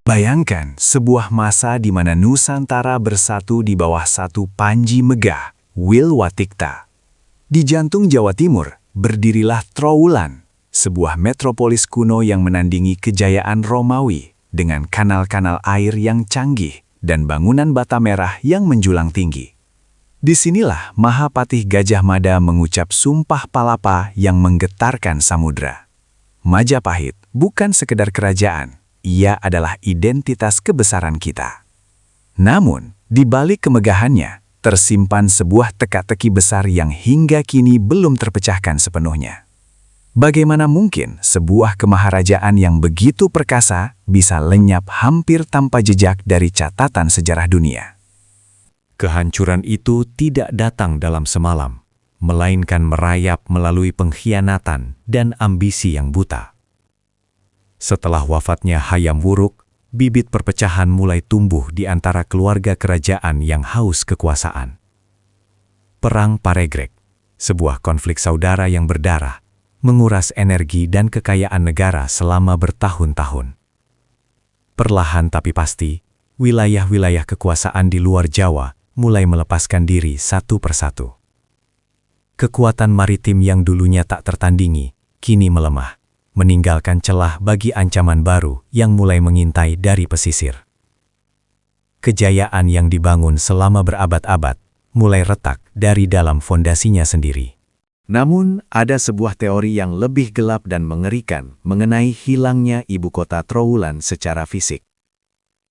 Bayangkan sebuah masa di mana Nusantara bersatu di bawah satu panji megah, Wilwatikta. Di jantung Jawa Timur, berdirilah Trowulan, sebuah metropolis kuno yang menandingi kejayaan Romawi dengan kanal-kanal air yang canggih dan bangunan bata merah yang menjulang tinggi. Disinilah Mahapatih Gajah Mada mengucap sumpah palapa yang menggetarkan samudra. Majapahit bukan sekedar kerajaan, ia adalah identitas kebesaran kita. Namun, di balik kemegahannya, tersimpan sebuah teka-teki besar yang hingga kini belum terpecahkan sepenuhnya. Bagaimana mungkin sebuah kemaharajaan yang begitu perkasa bisa lenyap hampir tanpa jejak dari catatan sejarah dunia? Kehancuran itu tidak datang dalam semalam, melainkan merayap melalui pengkhianatan dan ambisi yang buta. Setelah wafatnya Hayam Wuruk, bibit perpecahan mulai tumbuh di antara keluarga kerajaan yang haus kekuasaan. Perang Paregreg, sebuah konflik saudara yang berdarah, menguras energi dan kekayaan negara selama bertahun-tahun. Perlahan tapi pasti, wilayah-wilayah kekuasaan di luar Jawa mulai melepaskan diri satu persatu. Kekuatan maritim yang dulunya tak tertandingi, kini melemah, meninggalkan celah bagi ancaman baru yang mulai mengintai dari pesisir. Kejayaan yang dibangun selama berabad-abad mulai retak dari dalam fondasinya sendiri. Namun, ada sebuah teori yang lebih gelap dan mengerikan mengenai hilangnya ibu kota Trowulan secara fisik.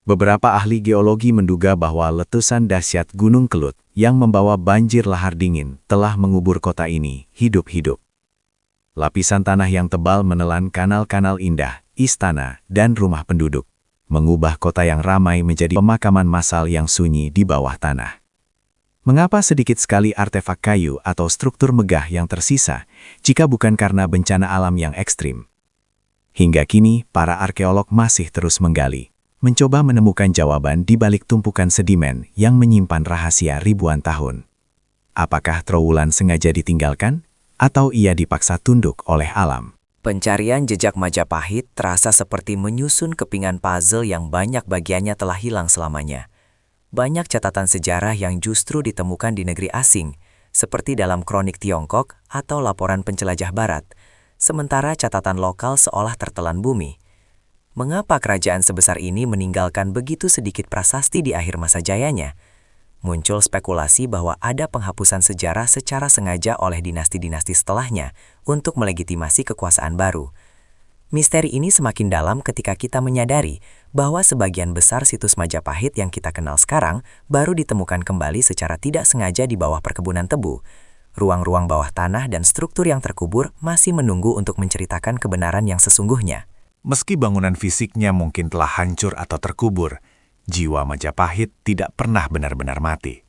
Beberapa ahli geologi menduga bahwa letusan dahsyat Gunung Kelut yang membawa banjir lahar dingin telah mengubur kota ini hidup-hidup. Lapisan tanah yang tebal menelan kanal-kanal indah, istana, dan rumah penduduk, mengubah kota yang ramai menjadi pemakaman massal yang sunyi di bawah tanah. Mengapa sedikit sekali artefak kayu atau struktur megah yang tersisa jika bukan karena bencana alam yang ekstrim? Hingga kini, para arkeolog masih terus menggali, mencoba menemukan jawaban di balik tumpukan sedimen yang menyimpan rahasia ribuan tahun. Apakah Trowulan sengaja ditinggalkan? Atau ia dipaksa tunduk oleh alam? Pencarian jejak Majapahit terasa seperti menyusun kepingan puzzle yang banyak bagiannya telah hilang selamanya. Banyak catatan sejarah yang justru ditemukan di negeri asing, seperti dalam kronik Tiongkok atau laporan penjelajah barat, sementara catatan lokal seolah tertelan bumi. Mengapa kerajaan sebesar ini meninggalkan begitu sedikit prasasti di akhir masa jayanya? Muncul spekulasi bahwa ada penghapusan sejarah secara sengaja oleh dinasti-dinasti setelahnya untuk melegitimasi kekuasaan baru. Misteri ini semakin dalam ketika kita menyadari bahwa sebagian besar situs Majapahit yang kita kenal sekarang baru ditemukan kembali secara tidak sengaja di bawah perkebunan tebu. Ruang-ruang bawah tanah dan struktur yang terkubur masih menunggu untuk menceritakan kebenaran yang sesungguhnya. Meski bangunan fisiknya mungkin telah hancur atau terkubur, jiwa Majapahit tidak pernah benar-benar mati.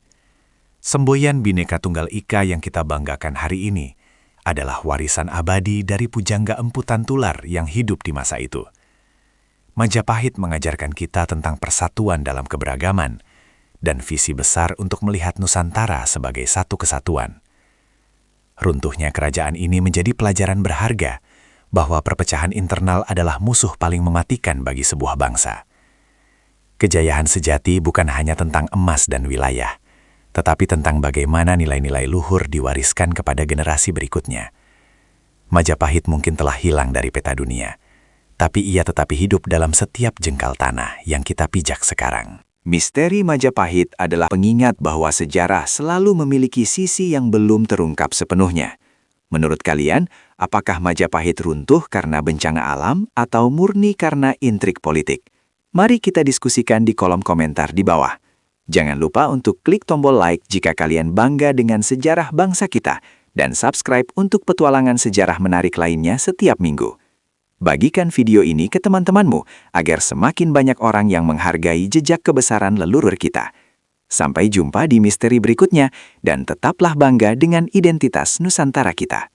Semboyan Bhinneka Tunggal Ika yang kita banggakan hari ini adalah warisan abadi dari pujangga emputan tular yang hidup di masa itu. Majapahit mengajarkan kita tentang persatuan dalam keberagaman dan visi besar untuk melihat Nusantara sebagai satu kesatuan. Runtuhnya kerajaan ini menjadi pelajaran berharga bahwa perpecahan internal adalah musuh paling mematikan bagi sebuah bangsa. Kejayaan sejati bukan hanya tentang emas dan wilayah, tetapi tentang bagaimana nilai-nilai luhur diwariskan kepada generasi berikutnya. Majapahit mungkin telah hilang dari peta dunia, tapi ia tetapi hidup dalam setiap jengkal tanah yang kita pijak sekarang. Misteri Majapahit adalah pengingat bahwa sejarah selalu memiliki sisi yang belum terungkap sepenuhnya. Menurut kalian, apakah Majapahit runtuh karena bencana alam atau murni karena intrik politik? Mari kita diskusikan di kolom komentar di bawah. Jangan lupa untuk klik tombol like jika kalian bangga dengan sejarah bangsa kita, dan subscribe untuk petualangan sejarah menarik lainnya setiap minggu. Bagikan video ini ke teman-temanmu agar semakin banyak orang yang menghargai jejak kebesaran leluhur kita. Sampai jumpa di misteri berikutnya, dan tetaplah bangga dengan identitas Nusantara kita.